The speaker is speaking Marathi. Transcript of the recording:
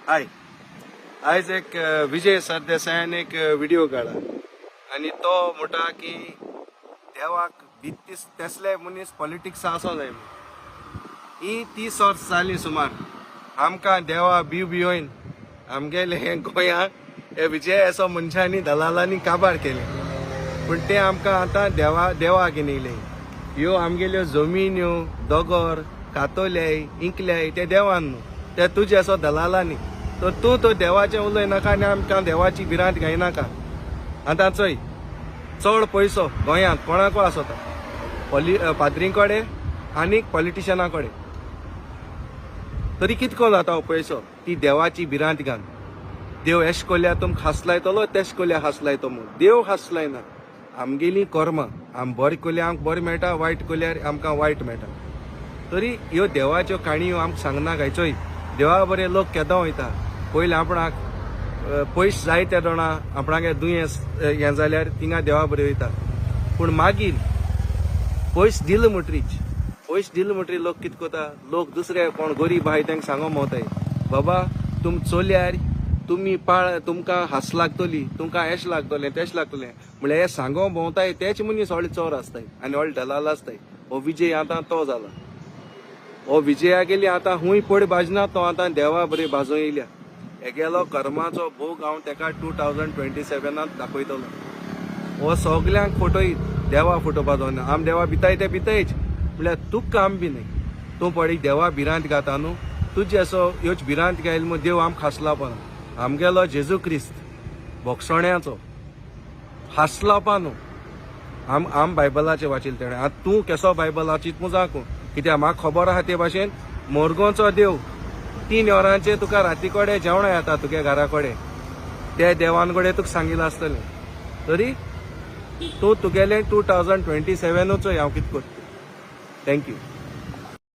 हाय आयज एक विजय सरदेसायान एक व्हिडिओ काढला आणि तो म्हणटा की देवाक भित्तीस तेसले मनीस पॉलिटिक्स आसो जाय ही 30 वर्स जाली सुमार आमकां देवा भिवून आमगेले हे गोंयांक हे विजय असो मनशांनी दलालांनी काबार केले पण ते आमकां आतां देवाक येयले ह्यो आमगेल्यो जमीन्यो दोगोर कातोले इंकले ते देवान न्हू ते तुजे असो दलालांनी तर तूं तो देवाचें उलय नाका आनी आमकां देवाची भिरांत घायनाका आतां चोय चड पयसो गोंयांत कोणाको आसता पाद्री कडेन आनीक पॉलिटिशना कडेन तरी कितको जाता हो पयसो ती देवाची भिरांत घाल देव एश कोल्या तुमकां हांसलायतलो तेश कोल्या हांसलायतो म्हूण देव हांसलायना आमगेली कर्मां आम बरें कोल्यार आमकां बरें मेळटा वायट कोल्यार आमकां वायट मेळटा तरी ह्यो देवाच्यो काणयो आमकां सांगना काय चोय देवा बरे लोक केदां वयता पयलीं आपणाक पयस जाय त्या दोणा आपणाक दुयेंस हें जाल्यार थिंगा देवा बरें वयता पूण मागीर पयस दिल म्हणटरी लोक कितें कोता लोक दुसरे कोण गरीब आहाय तांकां सांगो भोंवताय बाबा तुम चोल्यार तुमी तुमकां हांस लागतली तुमकां एश लागतलें तेश लागतलें म्हळ्यार हे सांगो भोंवताय तेच मनीस व्हडले चोर आसताय आनी व्हडले दलाल आसताय हो विजय आतां तो जाला हो विजया गेली आतां हूंय पड भाजना तो आतां देवा बरी भाजूं येयल्या हे गेलो कर्माचो भोग हांव तेका 2027 दाखयतलो हो सगल्यांक फोटोय देवा फोटोवपा जावना आम देवा भिताय ते भितायच म्हळ्यार तुका काम बी न्हय तूं पळय देवा भिरांत घाता न्हू तुजे असो ह्योच भिरांत घायल म्हूण देव आमकां हांसलावपा आमगेलो जेजू क्रिस्त भोगसोण्याचो हांसलावपा न्हू आम बायबलाचें वाचिल्लें तेणें आतां तूं केसो बायबल वाचीत मुजाक कित्याक म्हाका खबर आहा ते भाशेन मोरगोंचो देव 3 वरांचेर तुका राती कडेन जेवणां येता तुगे घरा कडेन ते देवान कडेन तुका सांगिल्लें आसतलें तरी तूं तुगेलें 2027 हांव कितें करता थँक्यू